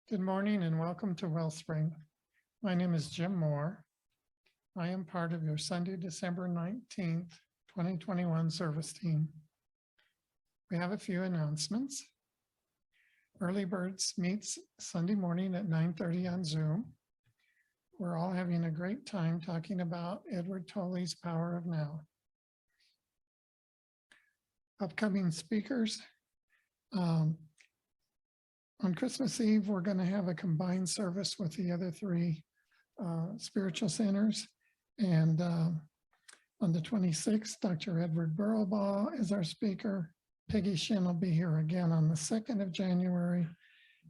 Good morning and welcome to Wellspring. My name is Jim Moore. I am part of your Sunday, December 19th, 2021 service team. We have a few announcements. Early Birds meets Sunday morning at 9:30 on Zoom. We're all having a great time talking about Edward Tolley's Power of Now. Upcoming speakers. On Christmas Eve, we're going to have a combined service with the other three spiritual centers. And on the 26th, Dr. Edward Burrowbaugh is our speaker. Peggy Shinn will be here again on the 2nd of January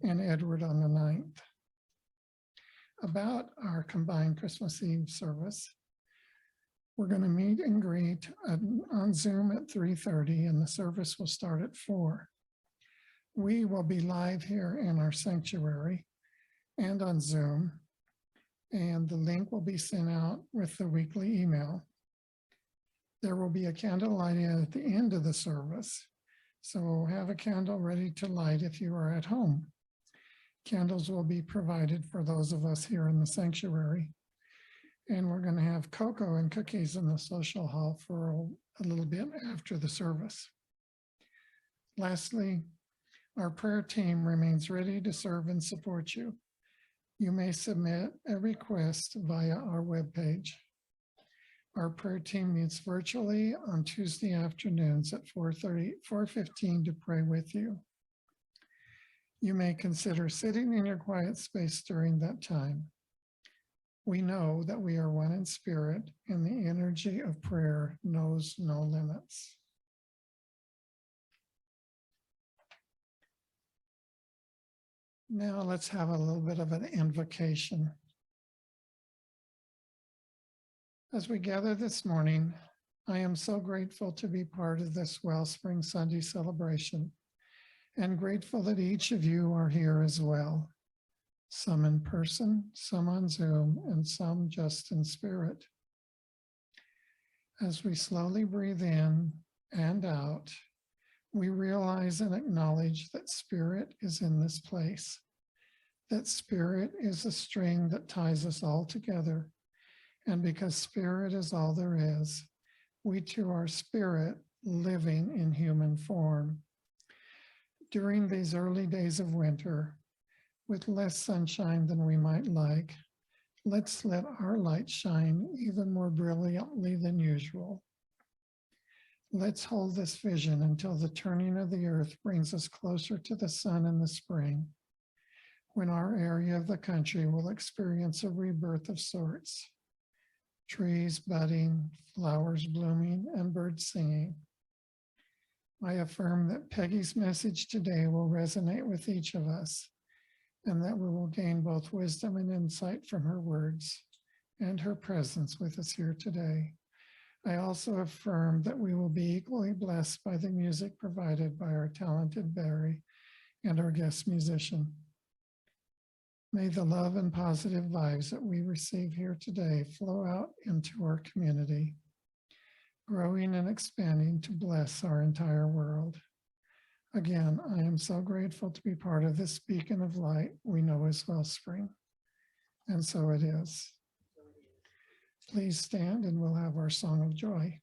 and Edward on the 9th. About our combined Christmas Eve service, we're going to meet and greet on Zoom at 3:30 and the service will start at 4. We will be live here in our sanctuary and on Zoom, and the link will be sent out with the weekly email. There will be a candle lighting at the end of the service, so have a candle ready to light if you are at home. Candles will be provided for those of us here in the sanctuary, and we're going to have cocoa and cookies in the social hall for a little bit after the service. Lastly, our prayer team remains ready to serve and support you. You may submit a request via our webpage. Our prayer team meets virtually on Tuesday afternoons at 4:15 to pray with you. You may consider sitting in your quiet space during that time. We know that we are one in spirit and the energy of prayer knows no limits. Now let's have a little bit of an invocation. As we gather this morning, I am so grateful to be part of this Wellspring Sunday celebration and grateful that each of you are here as well. Some in person, some on Zoom, and some just in spirit. As we slowly breathe in and out, we realize and acknowledge that spirit is in this place, that spirit is a string that ties us all together. And because spirit is all there is, we too are spirit living in human form. During these early days of winter, with less sunshine than we might like, let's let our light shine even more brilliantly than usual. Let's hold this vision until the turning of the earth brings us closer to the sun in the spring, when our area of the country will experience a rebirth of sorts. Trees budding, flowers blooming, and birds singing. I affirm that Peggy's message today will resonate with each of us, and that we will gain both wisdom and insight from her words and her presence with us here today. I also affirm that we will be equally blessed by the music provided by our talented Barry and our guest musician. May the love and positive vibes that we receive here today flow out into our community, growing and expanding to bless our entire world. Again, I am so grateful to be part of this beacon of light we know as Wellspring, and so it is. Please stand and we'll have our song of joy.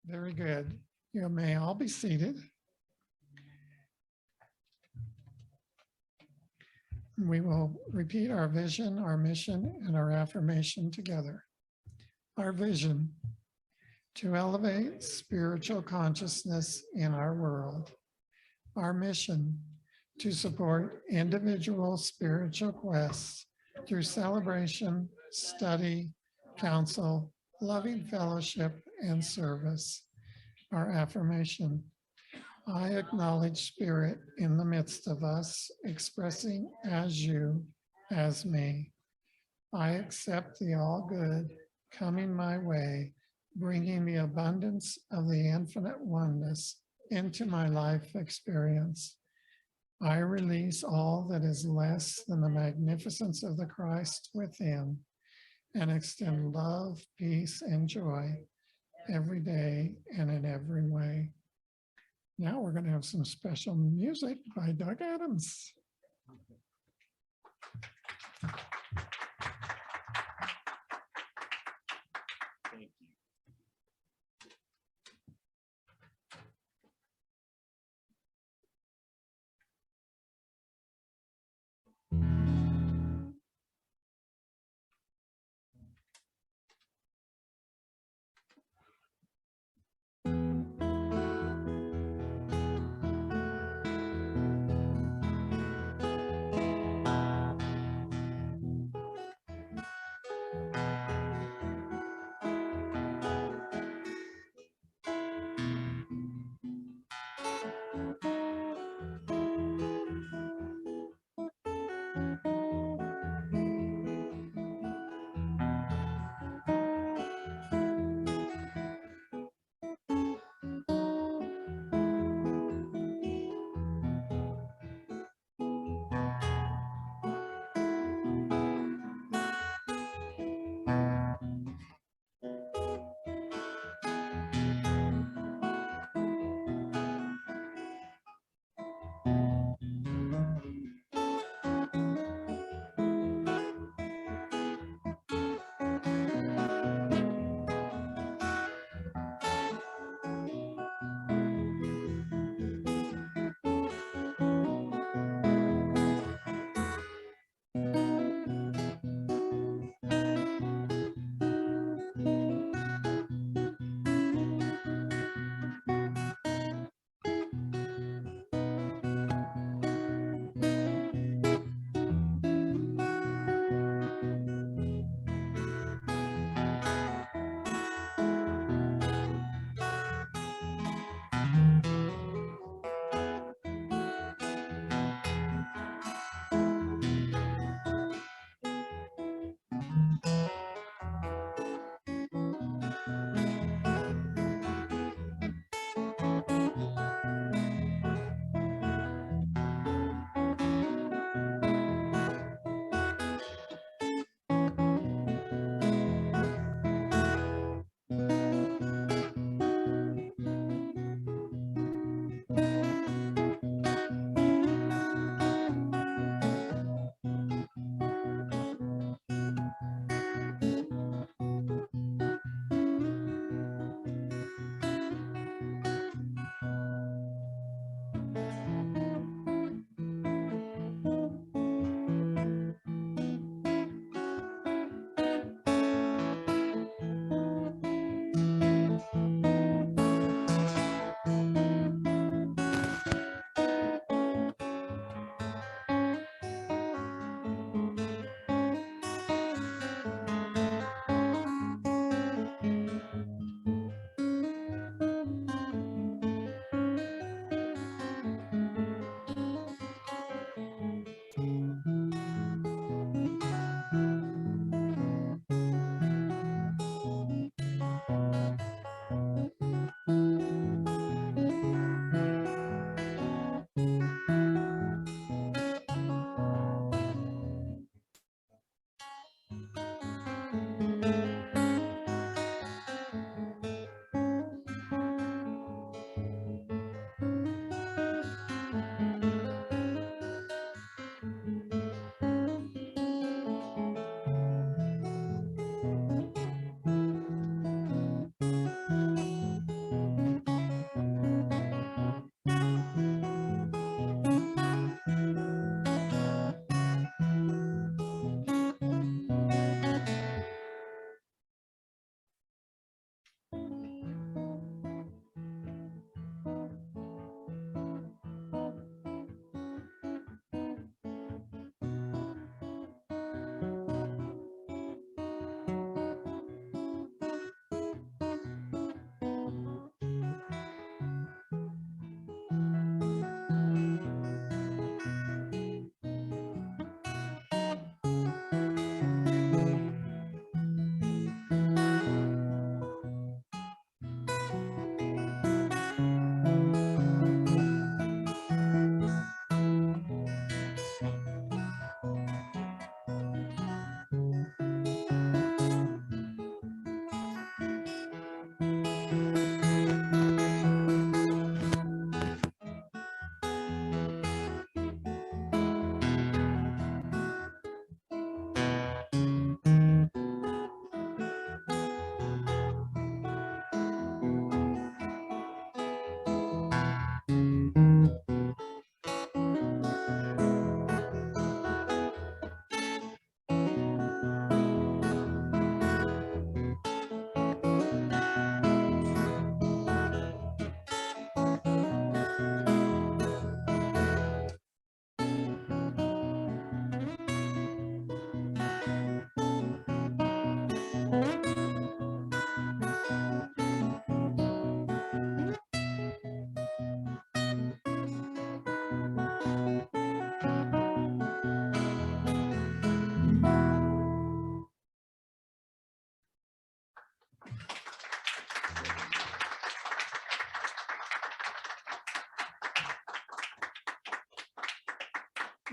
Very good. You may all be seated. We will repeat our vision, our mission, and our affirmation together. Our vision: to elevate spiritual consciousness in our world. Our mission: to support individual spiritual quests through celebration, study, counsel, loving fellowship, and service. Our affirmation: I acknowledge spirit in the midst of us, expressing as you, as me. I accept the all good coming my way, bringing the abundance of the infinite oneness into my life experience. I release all that is less than the magnificence of the Christ within and extend love, peace, and joy every day and in every way. Now we're going to have some special music by Doug Adams. Thank you.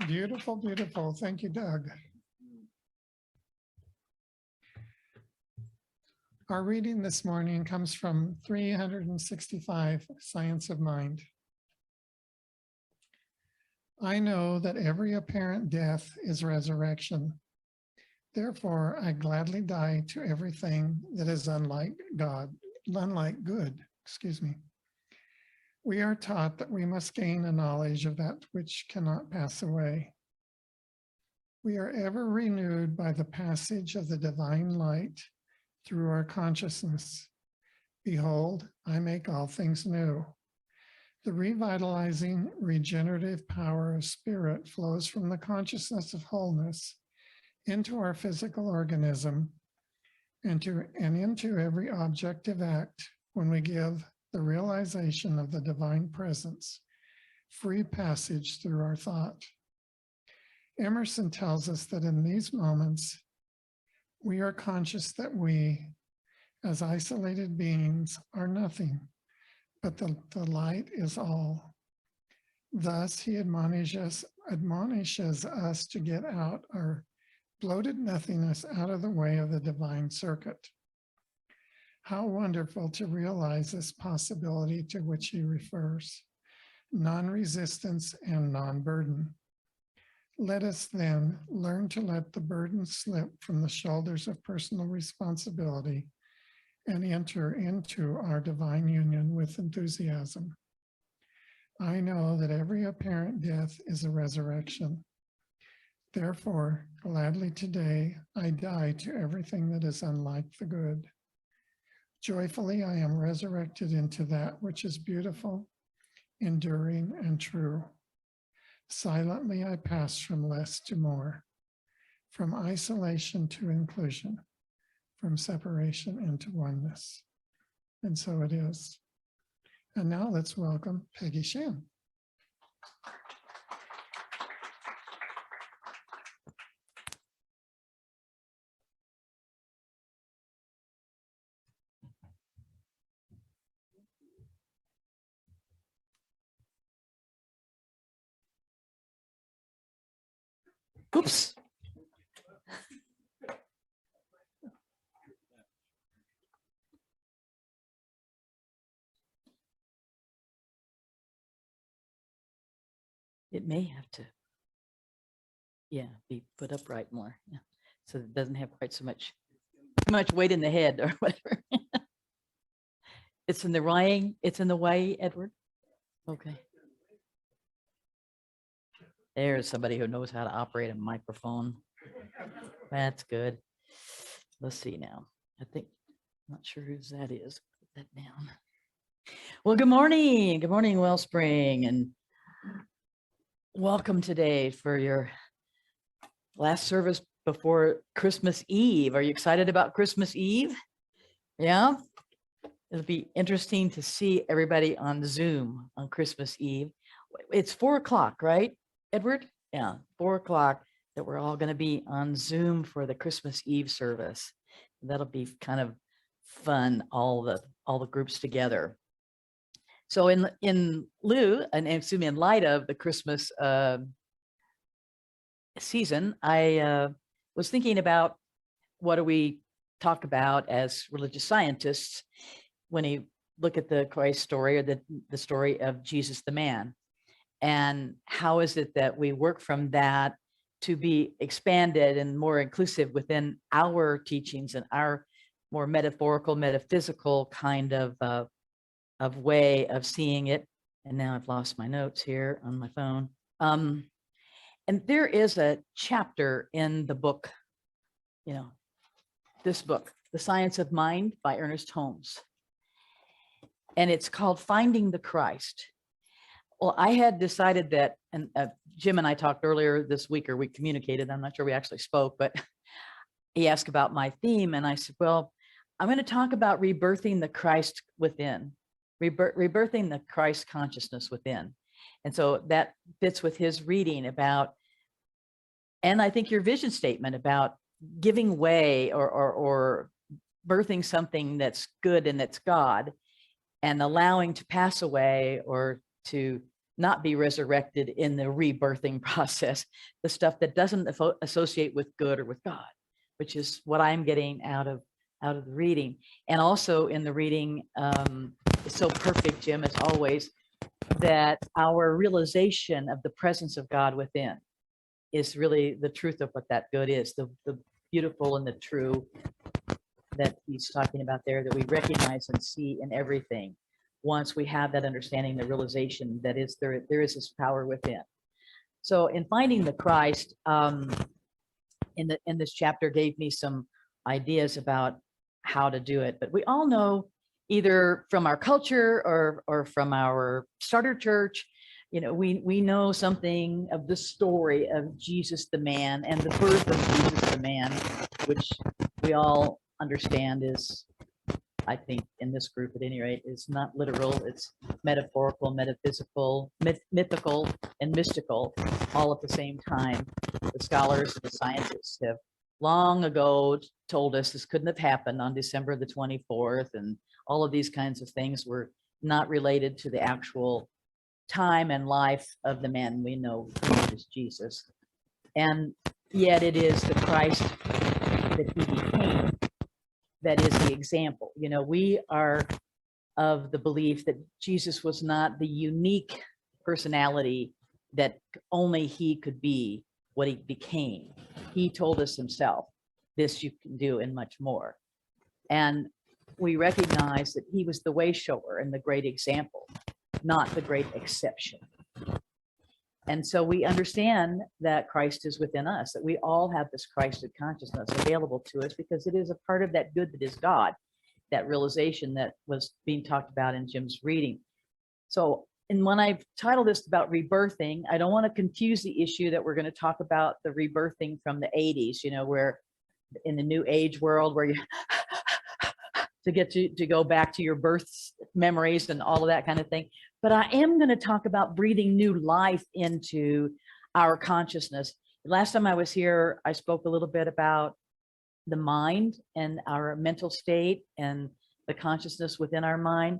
Beautiful, beautiful. Thank you, Doug. Our reading this morning comes from 365, Science of Mind. I know that every apparent death is resurrection. Therefore, I gladly die to everything that is unlike good. We are taught that we must gain a knowledge of that which cannot pass away. We are ever renewed by the passage of the divine light through our consciousness. Behold, I make all things new. The revitalizing, regenerative power of spirit flows from the consciousness of wholeness into our physical organism and into every objective act when we give the realization of the divine presence free passage through our thought. Emerson tells us that in these moments, we are conscious that we, as isolated beings, are nothing, but the light is all. Thus, he admonishes us to get out our bloated nothingness out of the way of the divine circuit. How wonderful to realize this possibility to which he refers, non-resistance and non-burden. Let us then learn to let the burden slip from the shoulders of personal responsibility and enter into our divine union with enthusiasm. I know that every apparent death is a resurrection. Therefore, gladly today, I die to everything that is unlike the good. Joyfully, I am resurrected into that which is beautiful, enduring, and true. Silently, I pass from less to more, from isolation to inclusion, from separation into oneness. And so it is. And now let's welcome Peggy Shinn. Oops. It may have to, be put upright more. Yeah. So it doesn't have quite so much weight in the head or whatever. It's in the way, Edward. Okay. There's somebody who knows how to operate a microphone. That's good. Let's see now. I'm not sure whose that is. Put that down. Well, good morning. Good morning, Wellspring, and welcome today for your last service before Christmas Eve. Are you excited about Christmas Eve? Yeah. It'll be interesting to see everybody on Zoom on Christmas Eve. It's 4 o'clock, right, Edward? Yeah, 4 o'clock that we're all going to be on Zoom for the Christmas Eve service. That'll be kind of fun, all the groups together. So in light of the Christmas season, I was thinking about what do we talk about as religious scientists when you look at the Christ story or the story of Jesus the man, and how is it that we work from that to be expanded and more inclusive within our teachings and our more metaphorical, metaphysical kind of way of seeing it. And now I've lost my notes here on my phone. And there is a chapter in the book, this book, The Science of Mind by Ernest Holmes. And it's called Finding the Christ. Well, I had decided that, and Jim and I talked earlier this week, or we communicated, I'm not sure we actually spoke, but he asked about my theme. And I said, well, I'm going to talk about rebirthing the Christ within, rebirthing the Christ consciousness within. And so that fits with his reading about, and I think your vision statement about giving way or birthing something that's good and that's God, and allowing to pass away or to not be resurrected in the rebirthing process, the stuff that doesn't associate with good or with God, which is what I'm getting out of the reading. And also in the reading, it's so perfect, Jim, as always, that our realization of the presence of God within is really the truth of what that good is, the beautiful and the true that he's talking about there, that we recognize and see in everything. Once we have that understanding, the realization that is there is this power within. So in finding the Christ, in this chapter gave me some ideas about how to do it. But we all know, either from our culture or from our starter church, you know, we know something of the story of Jesus the man and the birth of Jesus the man, which we all understand is, I think in this group at any rate, is not literal. It's metaphorical, metaphysical, mythical, and mystical all at the same time. The scholars and the scientists have long ago told us this couldn't have happened on December the 24th, and all of these kinds of things were not related to the actual time and life of the man we know, which is Jesus. And yet it is the Christ that he became that is the example. You know, we are of the belief that Jesus was not the unique personality that only he could be what he became. He told us himself, this you can do and much more. And we recognize that he was the way shower and the great example, not the great exception. And so we understand that Christ is within us, that we all have this Christed consciousness available to us because it is a part of that good that is God, that realization that was being talked about in Jim's reading. So, and when I've titled this about rebirthing, I don't want to confuse the issue that we're going to talk about the rebirthing from the 80s, you know, where in the new age world where you to go back to your birth memories and all of that kind of thing. But I am going to talk about breathing new life into our consciousness. Last time I was here, I spoke a little bit about the mind and our mental state and the consciousness within our mind.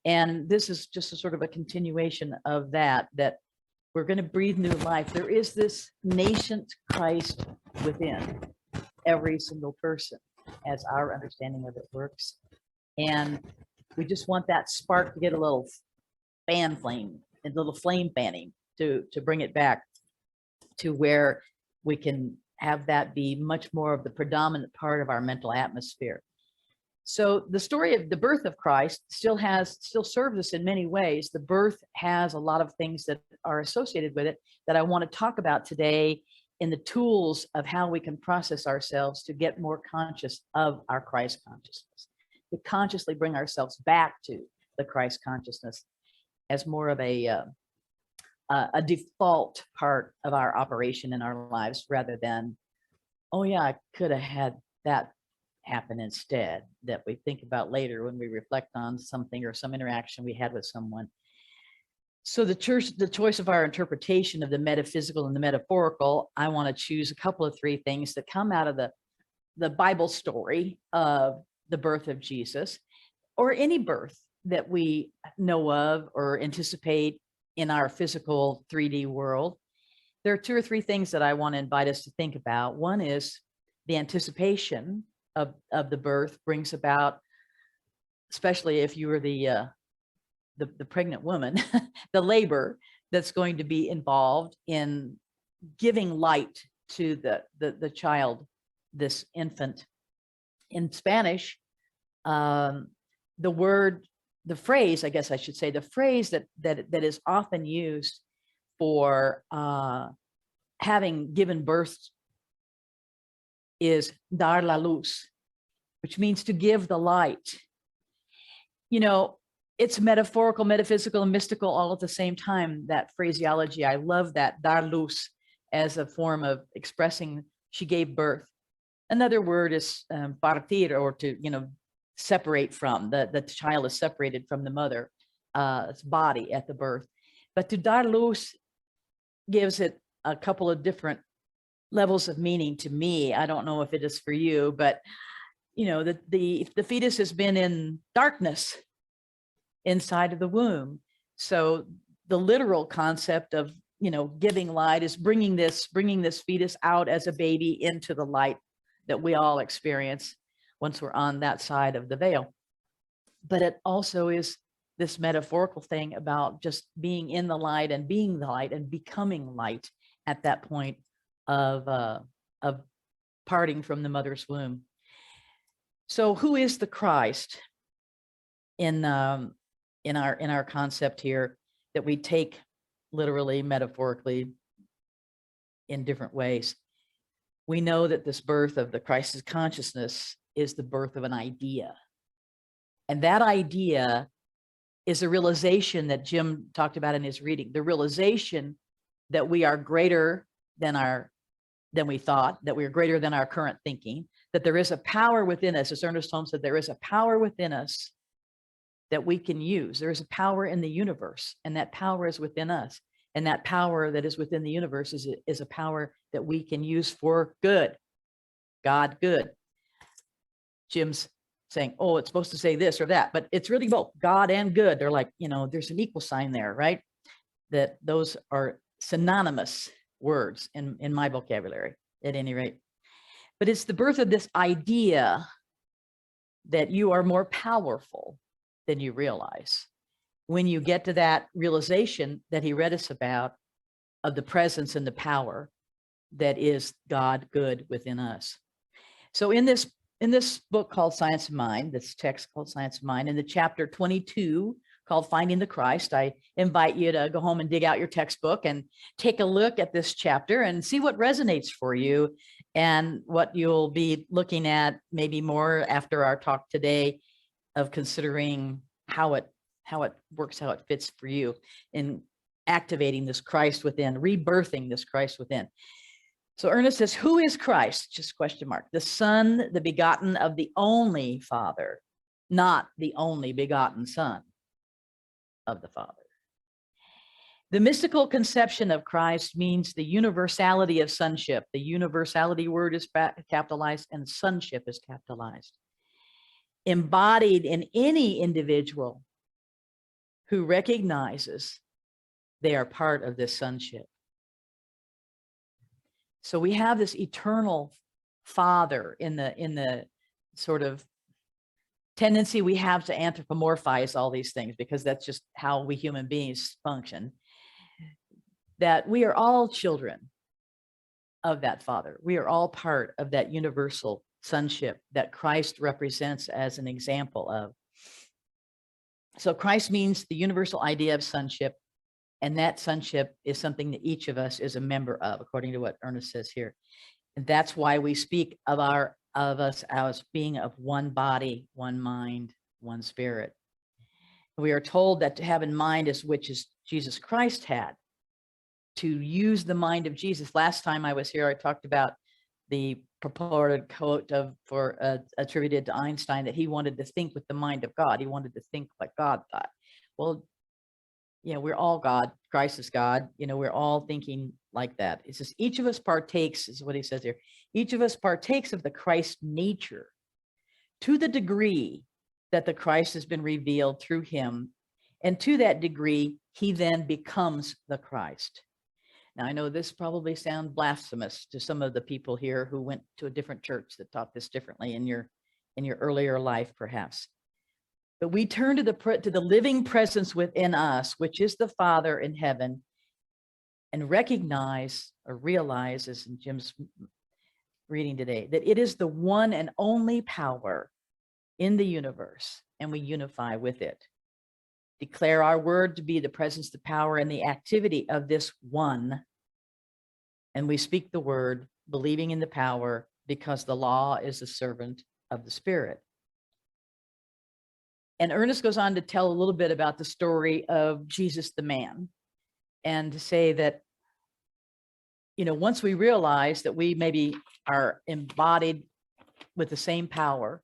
And this is just a sort of a continuation of that we're going to breathe new life. There is this nascent Christ within every single person as our understanding of it works. And we just want that spark to get a little fan flame, a little flame fanning to bring it back to where we can have that be much more of the predominant part of our mental atmosphere. So the story of the birth of Christ still serves us in many ways. The birth has a lot of things that are associated with it that I want to talk about today in the tools of how we can process ourselves to get more conscious of our Christ consciousness, to consciously bring ourselves back to the Christ consciousness as more of a default part of our operation in our lives, rather than, oh yeah, I could have had that happen instead, that we think about later when we reflect on something or some interaction we had with someone. So the choice of our interpretation of the metaphysical and the metaphorical, I want to choose a couple of three things that come out of the Bible story of the birth of Jesus, or any birth that we know of or anticipate in our physical 3D world. There are two or three things that I want to invite us to think about. One is the anticipation of the birth brings about, especially if you were the pregnant woman, the labor that's going to be involved in giving light to the child, this infant. In Spanish, the phrase, I guess I should say, the phrase that is often used for having given birth is dar la luz, which means to give the light. You know, it's metaphorical, metaphysical, and mystical all at the same time, that phraseology. I love that, dar luz, as a form of expressing she gave birth. Another word is partir, or to, you know, separate from. The child is separated from the mother's body at the birth. But to dar luz gives it a couple of different levels of meaning to me. I don't know if it is for you, but you know, the fetus has been in darkness inside of the womb. So the literal concept of, giving light is bringing this fetus out as a baby into the light that we all experience once we're on that side of the veil. But it also is this metaphorical thing about just being in the light and being the light and becoming light at that point of parting from the mother's womb. So who is the Christ in our concept here that we take literally, metaphorically, in different ways? We know that this birth of the Christ's consciousness is the birth of an idea. And that idea is a realization that Jim talked about in his reading, the realization that we are greater than we thought, that we are greater than our current thinking, that there is a power within us. As Ernest Holmes said, there is a power within us that we can use. There is a power in the universe, and that power is within us. And that power that is within the universe is a power that we can use for good. God good. Jim's saying, oh, it's supposed to say this or that, but it's really both God and good. They're like, there's an equal sign there, right? That those are synonymous words in my vocabulary at any rate. But it's the birth of this idea that you are more powerful than you realize. When you get to that realization that he read us about, of the presence and the power that is God good within us. So in this book called Science of Mind, this text called Science of Mind, in the chapter 22 called Finding the Christ, I invite you to go home and dig out your textbook and take a look at this chapter and see what resonates for you and what you'll be looking at maybe more after our talk today of considering how it works, how it fits for you in activating this Christ within, rebirthing this Christ within. So Ernest says, who is Christ? Just question mark. The Son, the begotten of the only Father, not the only begotten Son of the Father. The mystical conception of Christ means the universality of sonship. The universality word is capitalized and sonship is capitalized. Embodied in any individual who recognizes they are part of this sonship. So we have this eternal Father in the sort of tendency we have to anthropomorphize all these things, because that's just how we human beings function, that we are all children of that Father. We are all part of that universal sonship that Christ represents as an example of. So Christ means the universal idea of sonship, and that sonship is something that each of us is a member of, according to what Ernest says here. And that's why we speak of us as being of one body, one mind, one spirit. We are told that to have in mind is which is Jesus Christ had, to use the mind of Jesus. Last time I was here, I talked about the purported quote attributed to Einstein, that he wanted to think with the mind of God. He wanted to think like God thought. Well, we're all God. Christ is God. We're all thinking like that. It says each of us partakes, is what he says here. Each of us partakes of the Christ nature to the degree that the Christ has been revealed through him. And to that degree, he then becomes the Christ. Now, I know this probably sounds blasphemous to some of the people here who went to a different church that taught this differently in your earlier life, perhaps. But we turn to the living presence within us, which is the Father in heaven, and recognize or realize, as in Jim's reading today, that it is the one and only power in the universe, and we unify with it. Declare our word to be the presence, the power, and the activity of this one. And we speak the word, believing in the power, because the law is a servant of the Spirit. And Ernest goes on to tell a little bit about the story of Jesus the man, and to say that, once we realize that we maybe are embodied with the same power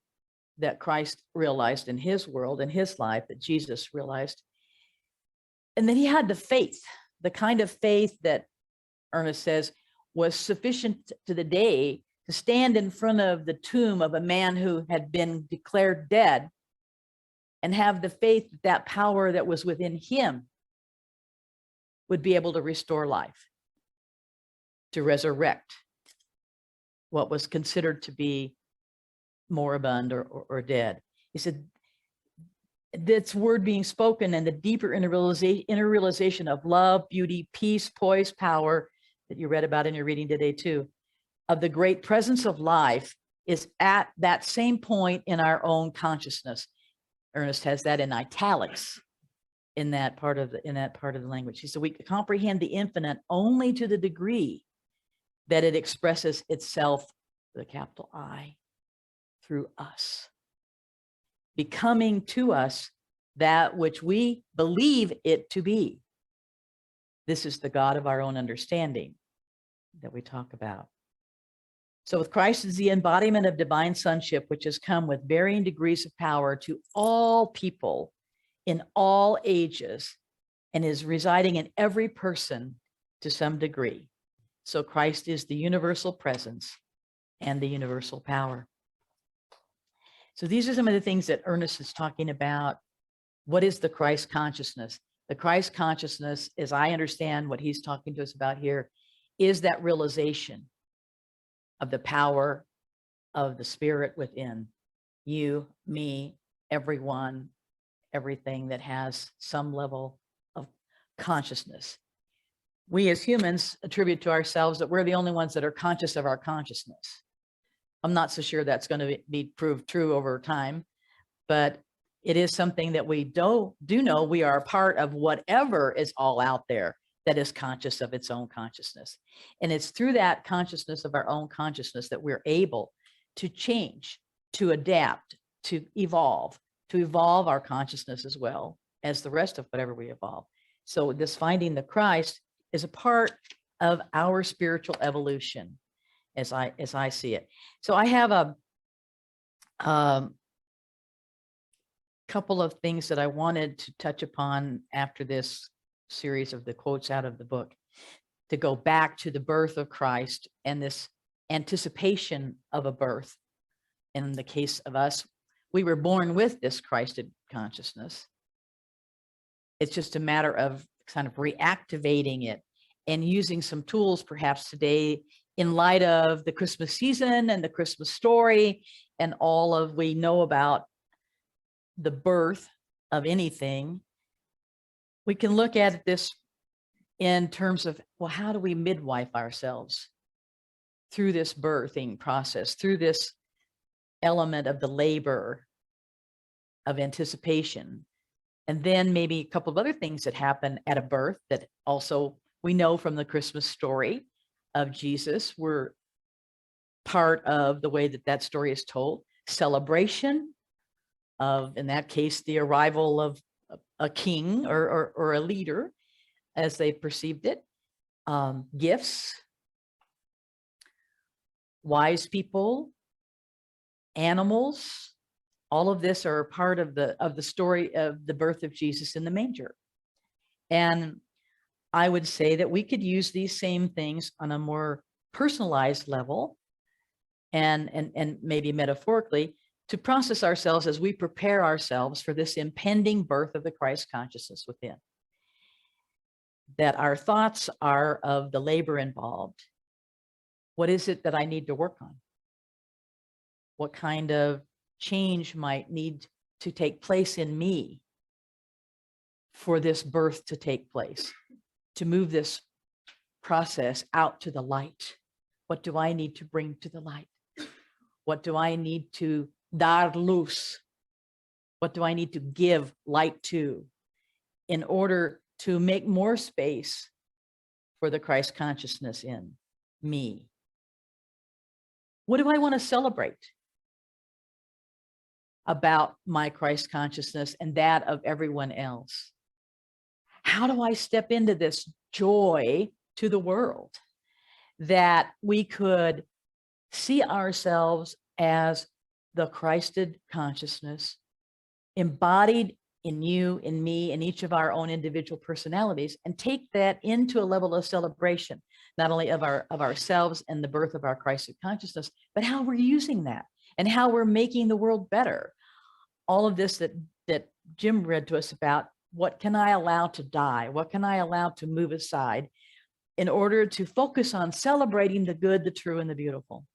that Christ realized in his world, in his life, that Jesus realized. And then he had the faith, the kind of faith that Ernest says was sufficient to the day to stand in front of the tomb of a man who had been declared dead, and have the faith that power that was within him would be able to restore life, to resurrect what was considered to be moribund or dead. He said, this word being spoken and the deeper inner realization of love, beauty, peace, poise, power that you read about in your reading today too, of the great presence of life is at that same point in our own consciousness. Ernest has that in italics in that part of the language. He said, we comprehend the infinite only to the degree that it expresses itself, the capital I, through us, becoming to us that which we believe it to be. This is the God of our own understanding that we talk about. So with Christ is the embodiment of divine sonship, which has come with varying degrees of power to all people in all ages and is residing in every person to some degree. So Christ is the universal presence and the universal power. So these are some of the things that Ernest is talking about. What is the Christ consciousness? The Christ consciousness, as I understand what he's talking to us about here, is that realization of the power of the spirit within you, me, everyone, everything that has some level of consciousness. We as humans attribute to ourselves that we're the only ones that are conscious of our consciousness. I'm not so sure that's going to be proved true over time, but it is something that we do know we are a part of whatever is all out there that is conscious of its own consciousness. And it's through that consciousness of our own consciousness that we're able to change, to adapt, to evolve our consciousness as well as the rest of whatever we evolve. So this finding the Christ is a part of our spiritual evolution as I see it. So I have a couple of things that I wanted to touch upon after this series of the quotes out of the book, to go back to the birth of Christ and this anticipation of a birth. In the case of us, we were born with this Christed consciousness. It's just a matter of kind of reactivating it and using some tools perhaps today in light of the Christmas season and the Christmas story and all of we know about the birth of anything. We can look at this in terms of, well, how do we midwife ourselves through this birthing process, through this element of the labor of anticipation? And then maybe a couple of other things that happen at a birth that also we know from the Christmas story of Jesus were part of the way that that story is told. Celebration of, in that case, the arrival of a king or a leader as they perceived it. Gifts, wise people, animals, all of this are a part of the story of the birth of Jesus in the manger. And I would say that we could use these same things on a more personalized level and maybe metaphorically to process ourselves as we prepare ourselves for this impending birth of the Christ consciousness within. That our thoughts are of the labor involved. What is it that I need to work on? What kind of change might need to take place in me for this birth to take place, to move this process out to the light? What do I need to bring to the light? What do I need to dar luz? What do I need to give light to in order to make more space for the Christ consciousness in me? What do I want to celebrate about my Christ consciousness and that of everyone else? How do I step into this joy to the world that we could see ourselves as the Christed consciousness embodied in you, in me, in each of our own individual personalities, and take that into a level of celebration, not only of ourselves and the birth of our Christed consciousness, but how we're using that and how we're making the world better. All of this that Jim read to us about what can I allow to die? What can I allow to move aside in order to focus on celebrating the good, the true, and the beautiful?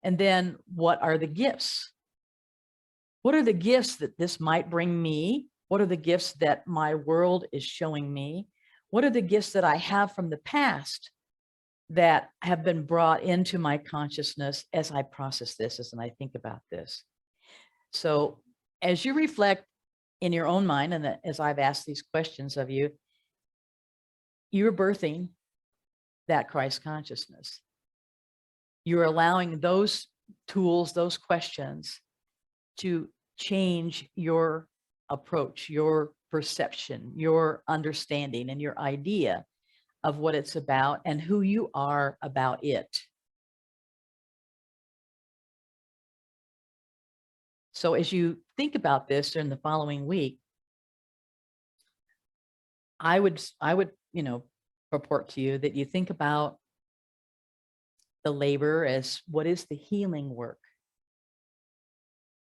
And then what are the gifts? What are the gifts that this might bring me? What are the gifts that my world is showing me? What are the gifts that I have from the past that have been brought into my consciousness as I process this, as I think about this? So as you reflect in your own mind, and as I've asked these questions of you, you're birthing that Christ consciousness. You're allowing those tools, those questions to change your approach, your perception, your understanding, and your idea of what it's about and who you are about it. So as you think about this during the following week, I would, purport to you that you think about the labor as what is the healing work?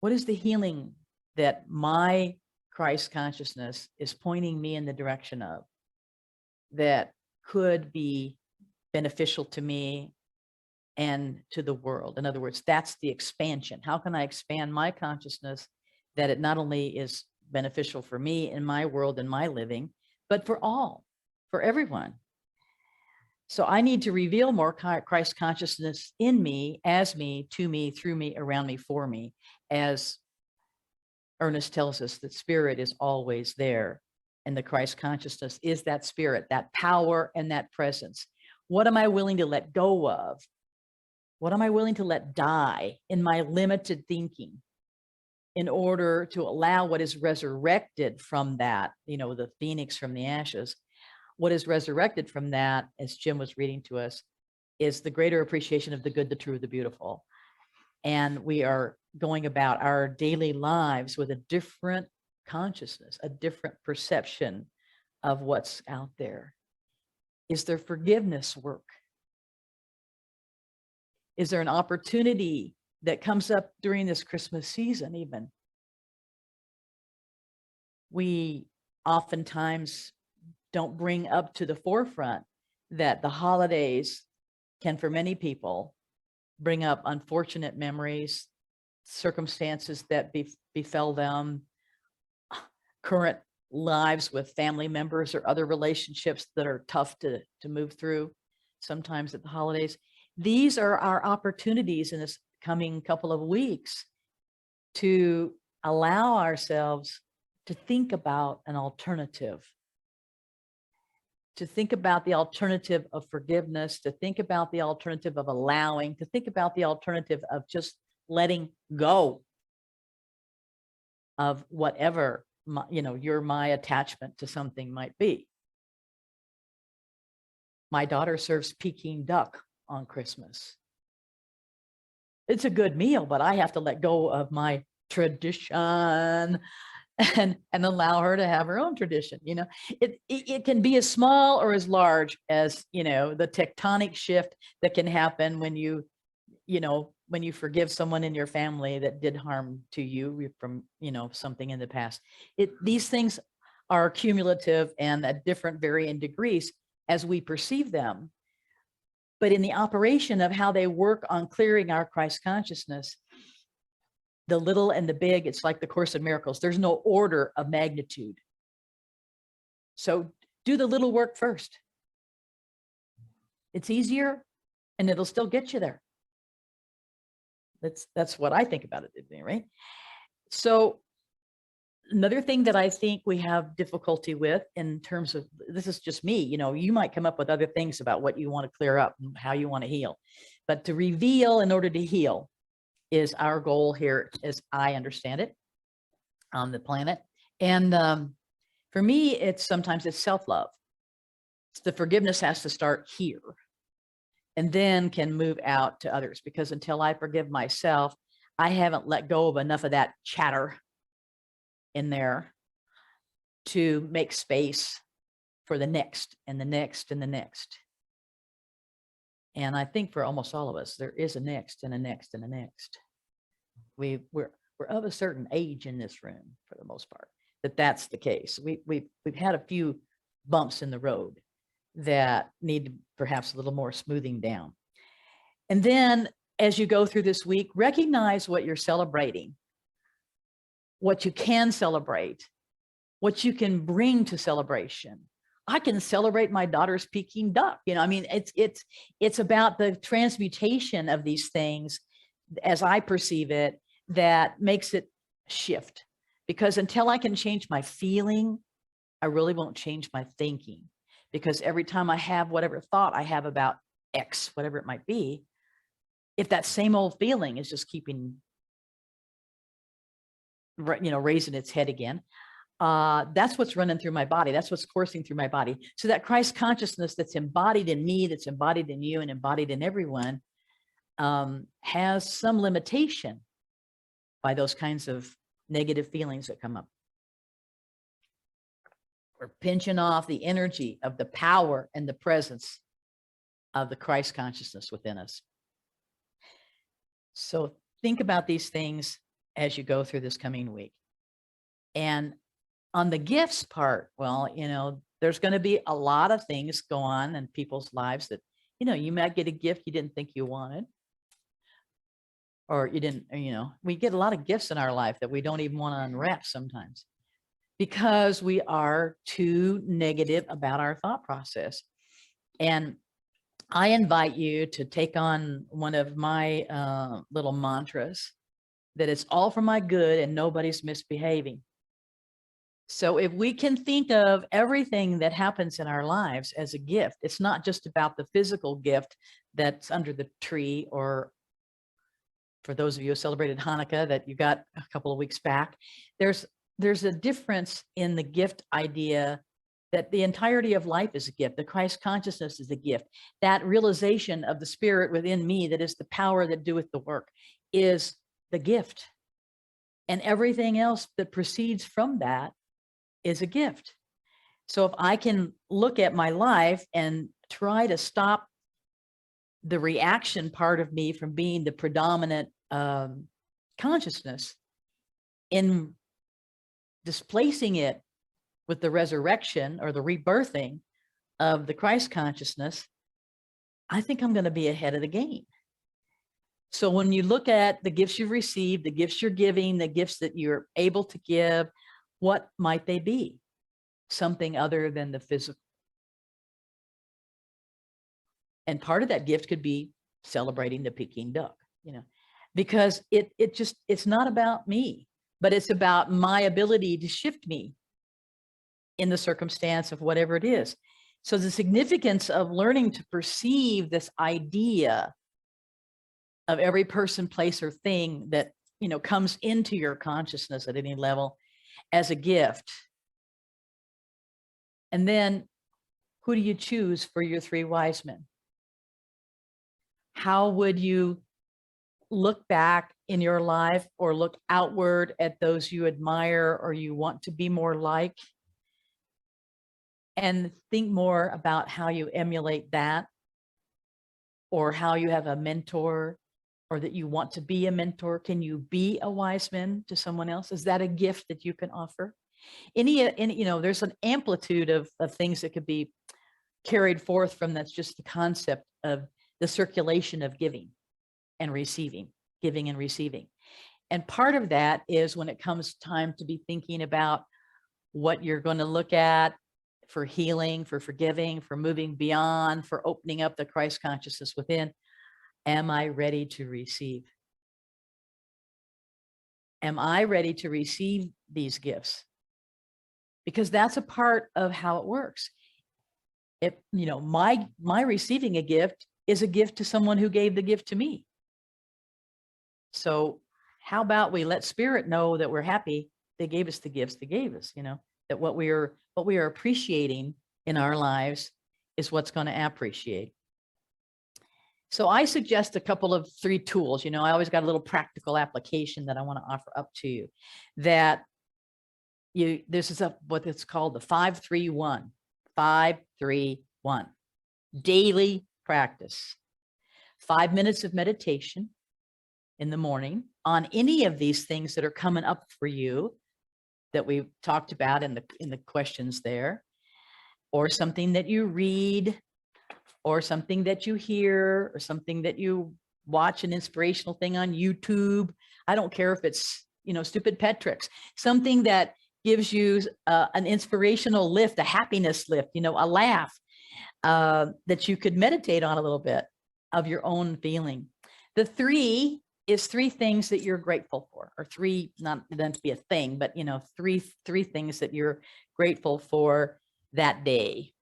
What is the healing that my Christ consciousness is pointing me in the direction of that could be beneficial to me and to the world? In other words, that's the expansion. How can I expand my consciousness that it not only is beneficial for me in my world and my living, but for all, for everyone? So I need to reveal more Christ consciousness in me, as me, to me, through me, around me, for me. As Ernest tells us, that spirit is always there. And the Christ consciousness is that spirit, that power, and that presence. What am I willing to let go of? What am I willing to let die in my limited thinking in order to allow what is resurrected from that, the phoenix from the ashes? What is resurrected from that, as Jim was reading to us, is the greater appreciation of the good, the true, the beautiful. And we are going about our daily lives with a different consciousness, a different perception of what's out there. Is there forgiveness work? Is there an opportunity that comes up during this Christmas season even? We oftentimes don't bring up to the forefront that the holidays can, for many people, bring up unfortunate memories, circumstances that befell them, current lives with family members or other relationships that are tough to move through sometimes at the holidays. These are our opportunities in this coming couple of weeks to allow ourselves to think about an alternative, to think about the alternative of forgiveness, to think about the alternative of allowing, to think about the alternative of just letting go of whatever my attachment to something might be. My daughter serves Peking duck on Christmas. It's a good meal, but I have to let go of my tradition and allow her to have her own tradition. It can be as small or as large as, the tectonic shift that can happen when you forgive someone in your family that did harm to you from, something in the past. These things are cumulative and at different varying degrees as we perceive them. But in the operation of how they work on clearing our Christ consciousness, the little and the big, it's like the Course in Miracles. There's no order of magnitude. So do the little work first. It's easier and it'll still get you there. That's what I think about it, right? So another thing that I think we have difficulty with in terms of, this is just me, you might come up with other things about what you want to clear up and how you want to heal, but to reveal in order to heal is our goal here, as I understand it, on the planet. And for me, sometimes it's self-love. The forgiveness has to start here and then can move out to others, because until I forgive myself, I haven't let go of enough of that chatter in there to make space for the next and the next and the next. And I think for almost all of us, there is a next and a next and a next. We're of a certain age in this room for the most part. that that's the case. We've had a few bumps in the road that need perhaps a little more smoothing down. And then as you go through this week, recognize what you're celebrating, what you can celebrate, what you can bring to celebration. I can celebrate my daughter's Peking duck. You know, I mean, it's about the transmutation of these things as I perceive it that makes it shift. Because until I can change my feeling, I really won't change my thinking. Because every time I have whatever thought I have about X, whatever it might be, if that same old feeling is just keeping, you know, raising its head again, that's what's running through my body. That's what's coursing through my body. So that Christ consciousness that's embodied in me, that's embodied in you, and embodied in everyone, has some limitation by those kinds of negative feelings that come up. We're pinching off the energy of the power and the presence of the Christ consciousness within us. So think about these things as you go through this coming week. And on the gifts part, well, you know, there's going to be a lot of things go on in people's lives that, you know, you might get a gift you didn't think you wanted. Or you didn't, you know, we get a lot of gifts in our life that we don't even want to unwrap sometimes because we are too negative about our thought process. And I invite you to take on one of my little mantras, that it's all for my good and nobody's misbehaving. So if we can think of everything that happens in our lives as a gift, it's not just about the physical gift that's under the tree, or for those of you who celebrated Hanukkah that you got a couple of weeks back, there's a difference in the gift idea that the entirety of life is a gift. The Christ consciousness is a gift. That realization of the spirit within me that is the power that doeth the work is the gift. And everything else that proceeds from that is a gift. So if I can look at my life and try to stop the reaction part of me from being the predominant consciousness, in displacing it with the resurrection or the rebirthing of the Christ consciousness, I think I'm going to be ahead of the game. So when you look at the gifts you've received, the gifts you're giving, the gifts that you're able to give, what might they be? Something other than the physical. And part of that gift could be celebrating the Peking duck, you know, because it's not about me, but it's about my ability to shift me in the circumstance of whatever it is. So the significance of learning to perceive this idea of every person, place, or thing that, you know, comes into your consciousness at any level as a gift. And then who do you choose for your three wise men? How would you look back in your life or look outward at those you admire or you want to be more like? And think more about how you emulate that, or how you have a mentor, or that you want to be a mentor. Can you be a wise man to someone else? Is that a gift that you can offer? Any you know, there's an amplitude of things that could be carried forth from that's just the concept of the circulation of giving and receiving, giving and receiving. And part of that is when it comes time to be thinking about what you're going to look at for healing, for forgiving, for moving beyond, for opening up the Christ consciousness within. Am I ready to receive? Am I ready to receive these gifts? Because that's a part of how it works. If, you know, my receiving a gift is a gift to someone who gave the gift to me. So how about we let spirit know that we're happy they gave us the gifts they gave us, you know, that what we are appreciating in our lives is what's going to appreciate. So I suggest a couple of 3 tools. You know, I always got a little practical application that I want to offer up to you, that this is what it's called the 5-3-1, 5-3-1 daily practice. 5 minutes of meditation in the morning on any of these things that are coming up for you that we talked about in the questions there, or something that you read, or something that you hear, or something that you watch, an inspirational thing on YouTube. I don't care if it's, stupid pet tricks, something that gives you an inspirational lift, a happiness lift, a laugh that you could meditate on a little bit of your own feeling. The 3 is 3 things that you're grateful for, or 3, not meant to be a thing, but three things that you're grateful for that day.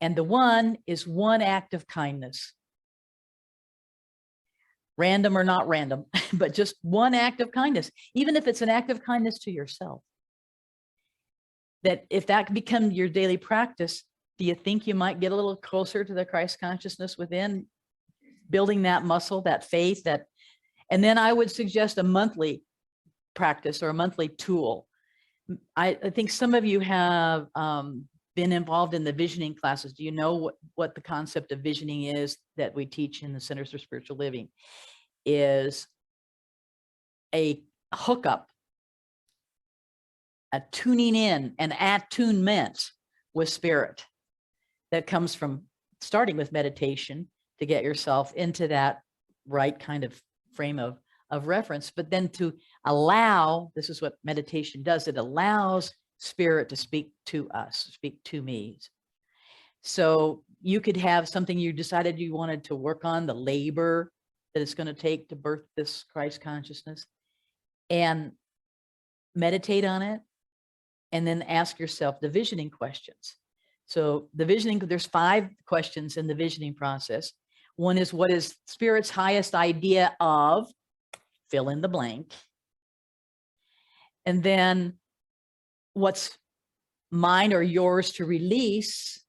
And the 1 is 1 act of kindness. Random or not random, but just 1 act of kindness, even if it's an act of kindness to yourself. That if that becomes your daily practice, do you think you might get a little closer to the Christ consciousness within, building that muscle, that faith, and then I would suggest a monthly practice or a monthly tool. I think some of you have been involved in the visioning classes. Do you know what the concept of visioning is that we teach in the Centers for Spiritual Living? Is a hookup, a tuning in, an attunement with spirit that comes from starting with meditation to get yourself into that right kind of frame of reference, but then to allow, this is what meditation does, it allows spirit to speak to us, speak to me. So you could have something you decided you wanted to work on, the labor that it's going to take to birth this Christ consciousness, and meditate on it, and then ask yourself the visioning questions. So the visioning, there's 5 questions in the visioning process. 1 is, what is spirit's highest idea of, fill in the blank. And then what's mine or yours to release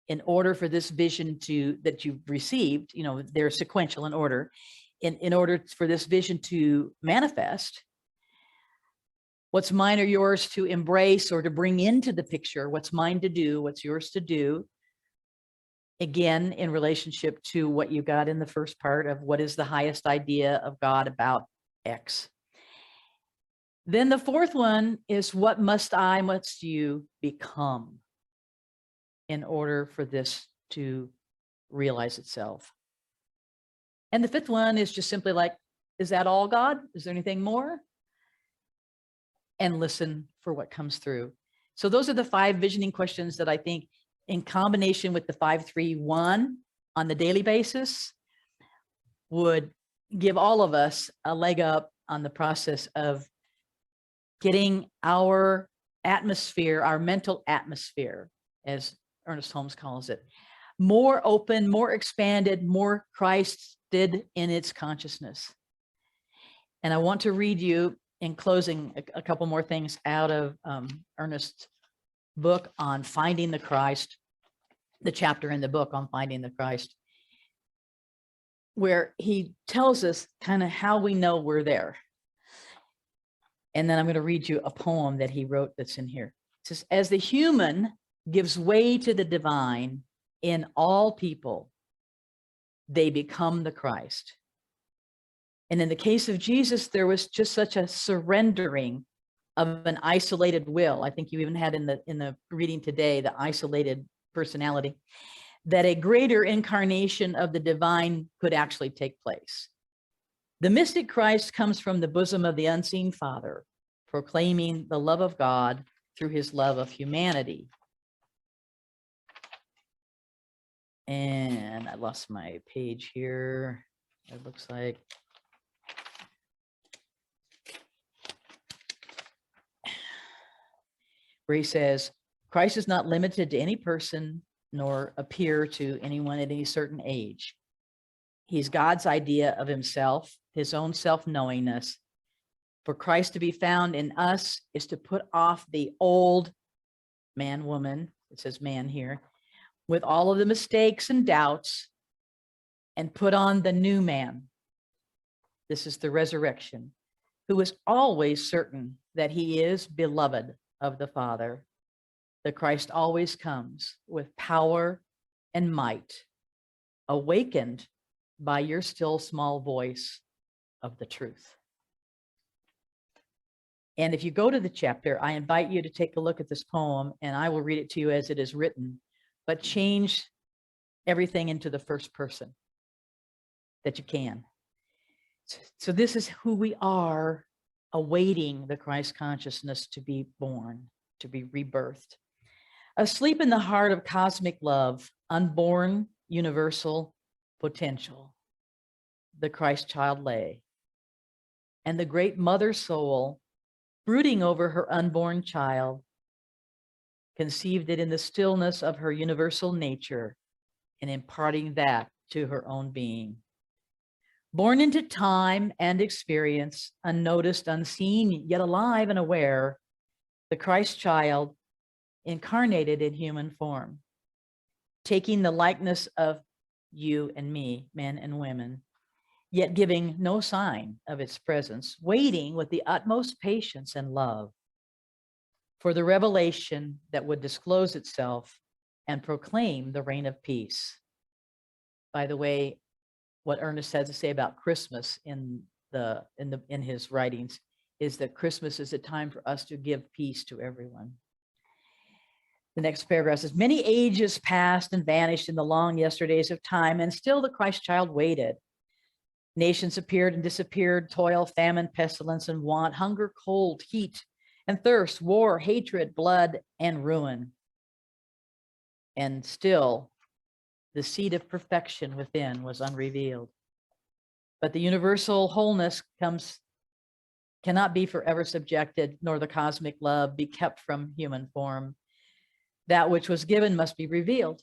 in order for this vision that you've received, they're sequential in order, in order for this vision to manifest. What's mine or yours to embrace or to bring into the picture, what's mine to do, what's yours to do. Again, in relationship to what you got in the first part of what is the highest idea of God about X. Then the 4th one is, what must you become in order for this to realize itself? And the 5th one is just simply like, is that all, God? Is there anything more? And listen for what comes through. So those are the 5 visioning questions that I think, in combination with the 5-3-1 on the daily basis, would give all of us a leg up on the process of getting our atmosphere, our mental atmosphere, as Ernest Holmes calls it, more open, more expanded, more Christed in its consciousness. And I want to read you, in closing, a couple more things out of Ernest's book on finding the Christ, the chapter in the book on finding the Christ, where he tells us kind of how we know we're there. And then I'm going to read you a poem that he wrote that's in here. It says, as the human gives way to the divine in all people, they become the Christ. And in the case of Jesus, there was just such a surrendering of an isolated will. I think you even had in the reading today, the isolated personality, that a greater incarnation of the divine could actually take place. The mystic Christ comes from the bosom of the unseen Father, proclaiming the love of God through his love of humanity. And I lost my page here. It looks like. Where he says, Christ is not limited to any person nor appear to anyone at any certain age. He's God's idea of himself, his own self-knowingness. For Christ to be found in us is to put off the old man, woman, it says man here, with all of the mistakes and doubts, and put on the new man. This is the resurrection, who is always certain that he is beloved of the Father. The Christ always comes with power and might, awakened by your still small voice of the truth. And if you go to the chapter, I invite you to take a look at this poem, and I will read it to you as it is written, but change everything into the first person that you can. So this is who we are, awaiting the Christ consciousness to be born, to be rebirthed. Asleep in the heart of cosmic love, unborn, universal potential, the Christ child lay. And the great mother soul, brooding over her unborn child, conceived it in the stillness of her universal nature and imparting that to her own being. Born into time and experience, unnoticed, unseen, yet alive and aware, the Christ child incarnated in human form, taking the likeness of you and me, men and women, yet giving no sign of its presence, waiting with the utmost patience and love for the revelation that would disclose itself and proclaim the reign of peace. By the way, what Ernest has to say about Christmas in his writings is that Christmas is a time for us to give peace to everyone. The next paragraph says, many ages passed and vanished in the long yesterdays of time, and still the Christ child waited. Nations appeared and disappeared, toil, famine, pestilence, and want, hunger, cold, heat, and thirst, war, hatred, blood, and ruin. And still the seed of perfection within was unrevealed. But the universal wholeness cannot be forever subjected, nor the cosmic love be kept from human form. That which was given must be revealed.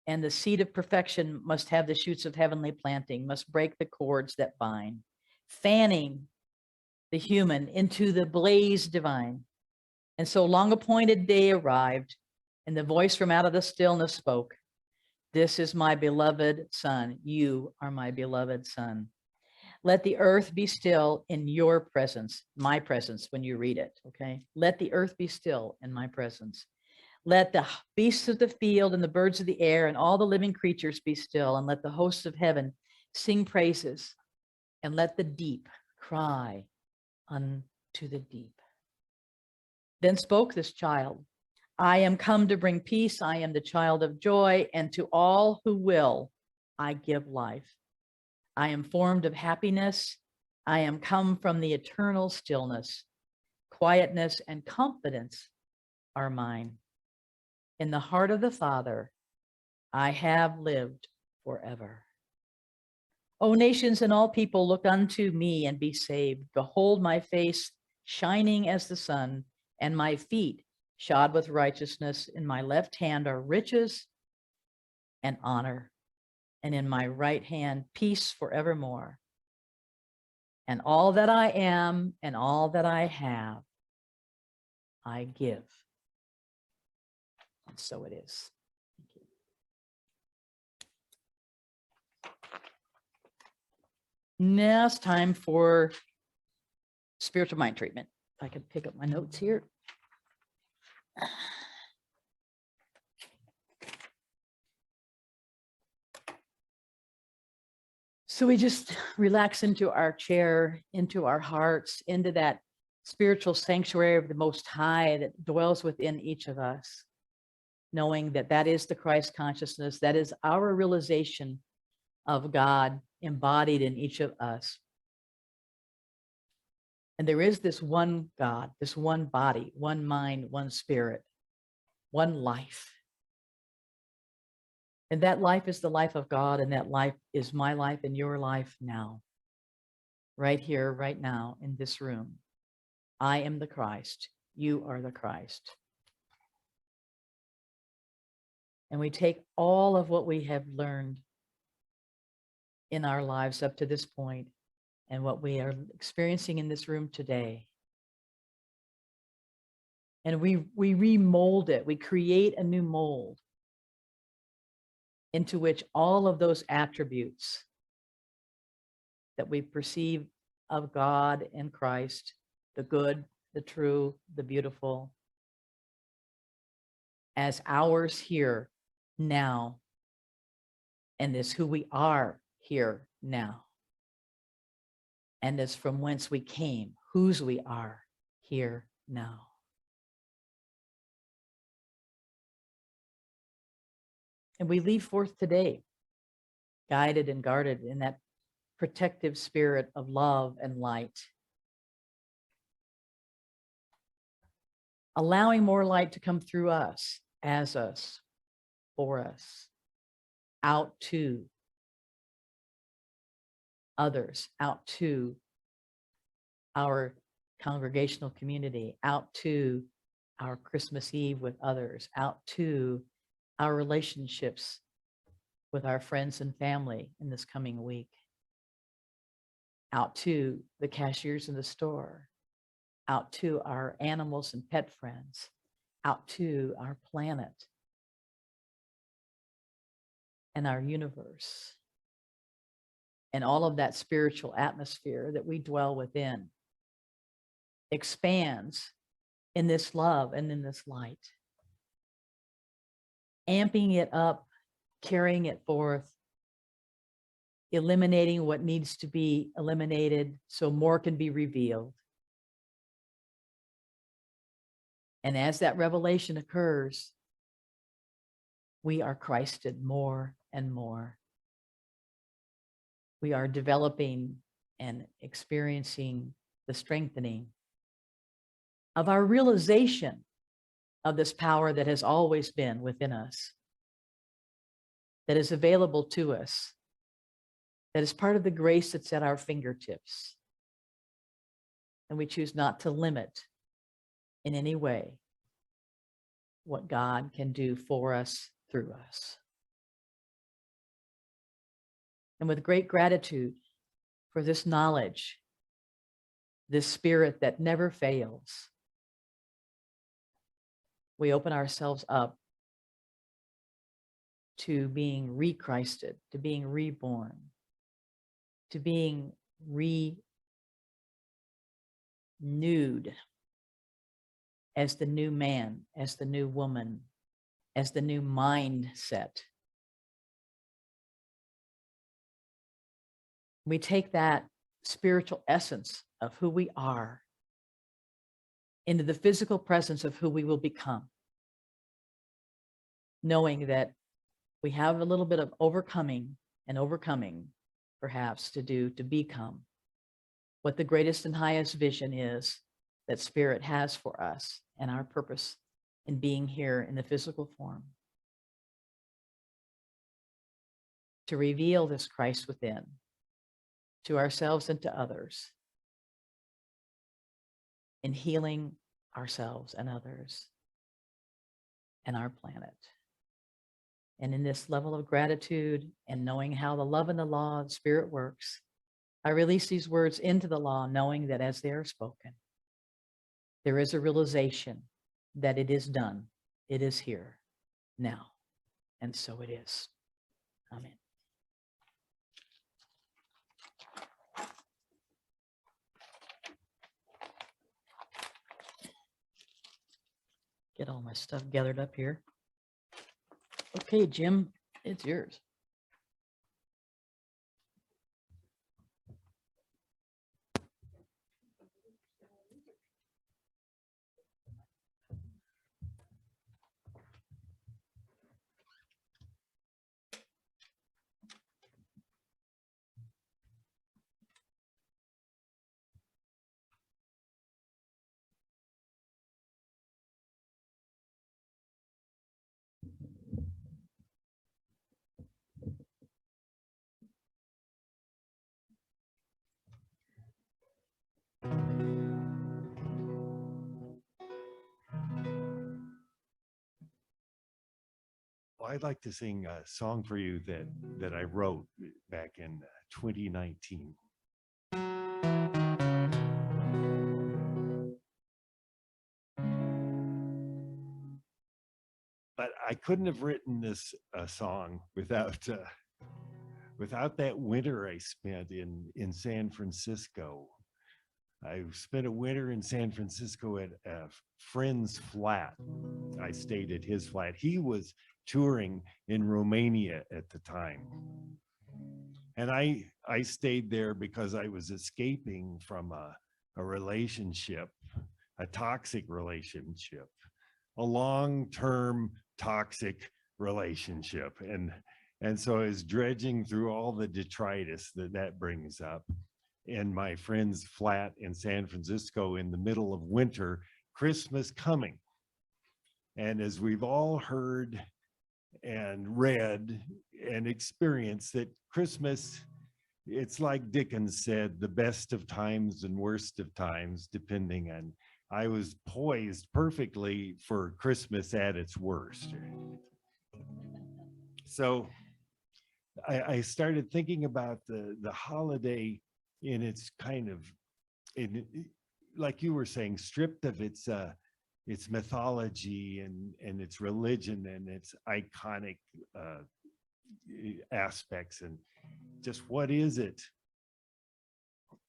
And the seed of perfection must have the shoots of heavenly planting, must break the cords that bind, fanning the human into the blaze divine. And so long appointed day arrived, and the voice from out of the stillness spoke, this is my beloved son. You are my beloved son. Let the earth be still in your presence, my presence when you read it, okay? Let the earth be still in my presence. Let the beasts of the field and the birds of the air and all the living creatures be still, and let the hosts of heaven sing praises, and let the deep cry unto the deep. Then spoke this child, I am come to bring peace. I am the child of joy, and to all who will, I give life. I am formed of happiness. I am come from the eternal stillness. Quietness and confidence are mine. In the heart of the Father, I have lived forever. O nations and all people, look unto me and be saved. Behold my face shining as the sun, and my feet shod with righteousness. In my left hand are riches and honor, and in my right hand peace forevermore. And all that I am and all that I have, I give. And so it is. Thank you. Now it's time for spiritual mind treatment. If I can pick up my notes here. So we just relax into our chair, into our hearts, into that spiritual sanctuary of the Most High that dwells within each of us, knowing that that is the Christ consciousness, that is our realization of God embodied in each of us. And there is this one God, this one body, one mind, one spirit, one life. And that life is the life of God, and that life is my life and your life now, right here, right now, in this room. I am the Christ. You are the Christ. And we take all of what we have learned in our lives up to this point and what we are experiencing in this room today. And we remold it. We create a new mold into which all of those attributes that we perceive of God and Christ, the good, the true, the beautiful, as ours here now, and is who we are here now, and is from whence we came, whose we are here, now. And we leave forth today, guided and guarded in that protective spirit of love and light, allowing more light to come through us, as us, for us, out to others, out to our congregational community, out to our Christmas Eve with others, out to our relationships with our friends and family in this coming week, out to the cashiers in the store, out to our animals and pet friends, out to our planet and our universe, and all of that spiritual atmosphere that we dwell within expands in this love and in this light, amping it up, carrying it forth, eliminating what needs to be eliminated so more can be revealed. And as that revelation occurs, we are Christed more and more. We are developing and experiencing the strengthening of our realization of this power that has always been within us, that is available to us, that is part of the grace that's at our fingertips. And we choose not to limit in any way what God can do for us, through us. And with great gratitude for this knowledge, this spirit that never fails, we open ourselves up to being re-Christed, to being reborn, to being renewed as the new man, as the new woman, as the new mindset. We take that spiritual essence of who we are into the physical presence of who we will become, knowing that we have a little bit of overcoming perhaps to do to become what the greatest and highest vision is that Spirit has for us and our purpose in being here in the physical form. To reveal this Christ within to ourselves and to others, in healing ourselves and others and our planet. And in this level of gratitude and knowing how the love and the law of Spirit works, I release these words into the law, knowing that as they are spoken, there is a realization that it is done. It is here now. And so it is. Amen. Get all my stuff gathered up here. Okay, Jim, it's yours. Well, I'd like to sing a song for you that I wrote back in 2019. But I couldn't have written this song without that winter I spent in San Francisco. I spent a winter in San Francisco at a friend's flat. I stayed at his flat. He was touring in Romania at the time. And I stayed there because I was escaping from a relationship. a toxic relationship, a long-term toxic relationship. And so I was dredging through all the detritus that brings up in my friend's flat in San Francisco in the middle of winter, Christmas coming. And as we've all heard and read and experienced, that Christmas, it's like Dickens said, the best of times and worst of times, depending on, I was poised perfectly for Christmas at its worst. So I started thinking about the holiday in its kind of, like you were saying, stripped of its mythology and its religion and its iconic aspects, and just what is it?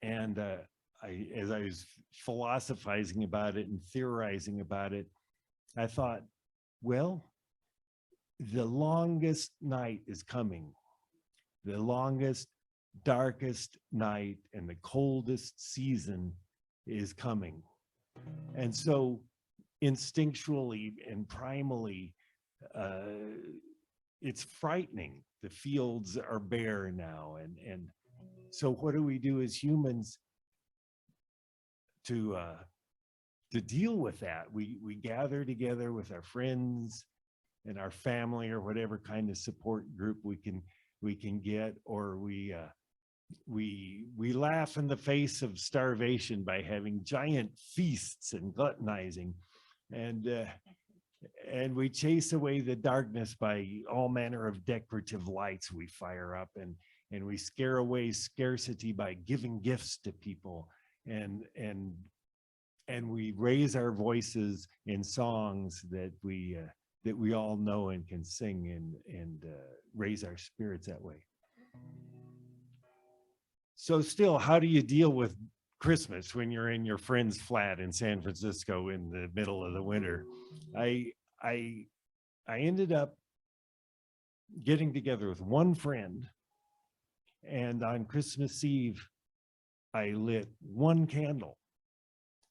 And as I was philosophizing about it and theorizing about it, I thought, well, the longest night is coming. The longest, darkest night and the coldest season is coming. And so instinctually and primally, it's frightening. The fields are bare now. And so what do we do as humans to deal with that? We gather together with our friends and our family or whatever kind of support group we can get, or we laugh in the face of starvation by having giant feasts and gluttonizing, and we chase away the darkness by all manner of decorative lights we fire up, and we scare away scarcity by giving gifts to people, and we raise our voices in songs that we all know and can sing, and raise our spirits that way. So still, how do you deal with Christmas when you're in your friend's flat in San Francisco in the middle of the winter? I ended up getting together with one friend, and on Christmas Eve, I lit one candle,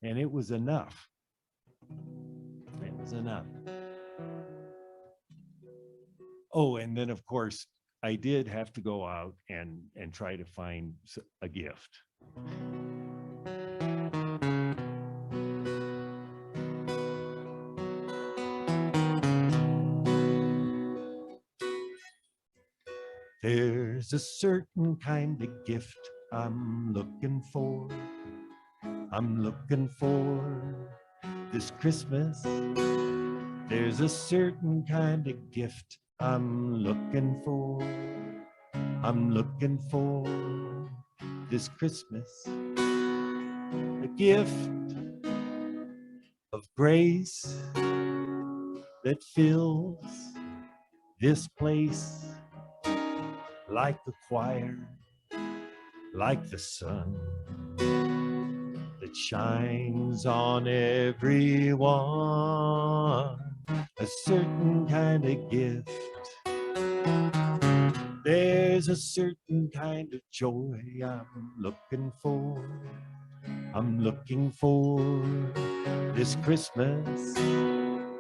and it was enough. It was enough. Oh, and then of course, I did have to go out and try to find a gift. There's a certain kind of gift I'm looking for. I'm looking for this Christmas. There's a certain kind of gift I'm looking for. I'm looking for this Christmas. A gift of grace that fills this place like the choir, like the sun that shines on everyone. A certain kind of gift. There's a certain kind of joy I'm looking for. I'm looking for this Christmas.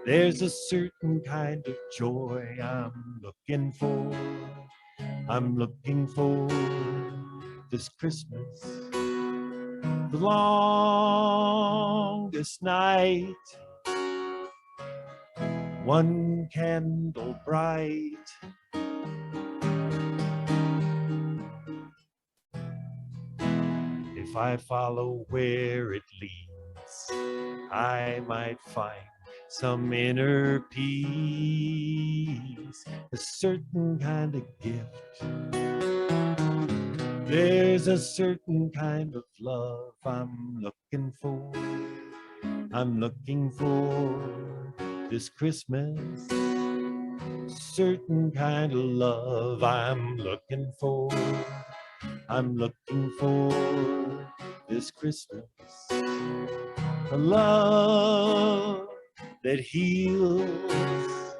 There's a certain kind of joy I'm looking for. I'm looking for this Christmas. The longest night, one candle bright. If I follow where it leads, I might find some inner peace, a certain kind of gift. There's a certain kind of love I'm looking for. I'm looking for this Christmas. Certain kind of love I'm looking for. I'm looking for this Christmas. A love that heals,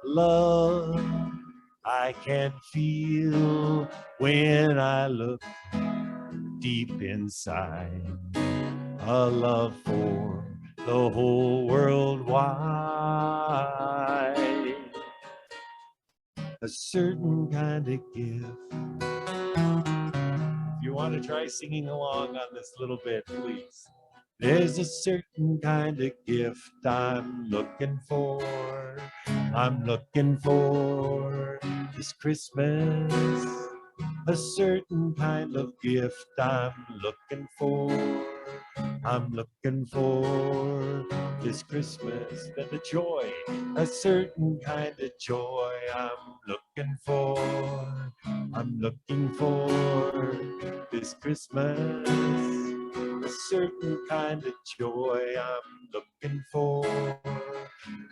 love I can feel when I look deep inside. A love for the whole world wide. A certain kind of gift. If you want to try singing along on this little bit, please. There's a certain kind of gift I'm looking for. I'm looking for this Christmas. A certain kind of gift I'm looking for. I'm looking for this Christmas. Then the joy, a certain kind of joy I'm looking for. I'm looking for this Christmas. A certain kind of joy I'm looking for.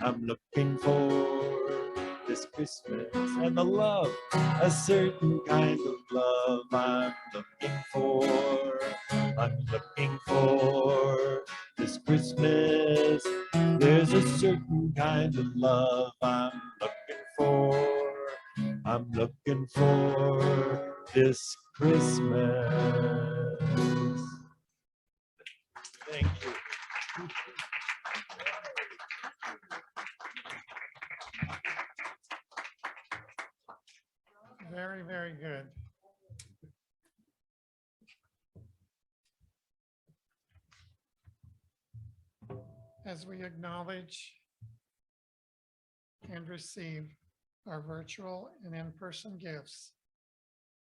I'm looking for this Christmas. And the love, a certain kind of love I'm looking for. I'm looking for this Christmas. There's a certain kind of love I'm looking for. I'm looking for this Christmas. Thank you. Very, very good. As we acknowledge and receive our virtual and in-person gifts,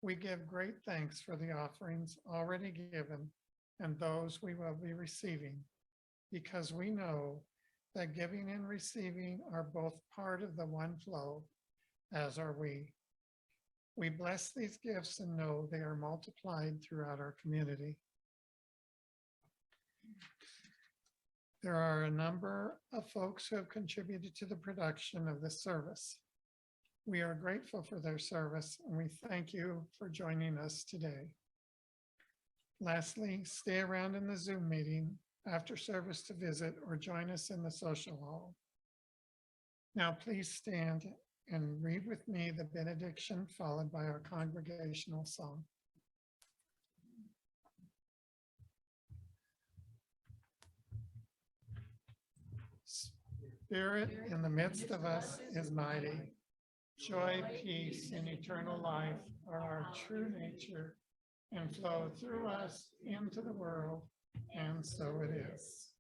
we give great thanks for the offerings already given and those we will be receiving, because we know that giving and receiving are both part of the one flow, as are we. We bless these gifts and know they are multiplied throughout our community. There are a number of folks who have contributed to the production of this service. We are grateful for their service and we thank you for joining us today. Lastly, stay around in the Zoom meeting after service to visit or join us in the social hall. Now please stand and read with me the benediction followed by our congregational song. Spirit in the midst of us is mighty. Joy, peace, and eternal life are our true nature and flow through us into the world, and so it is.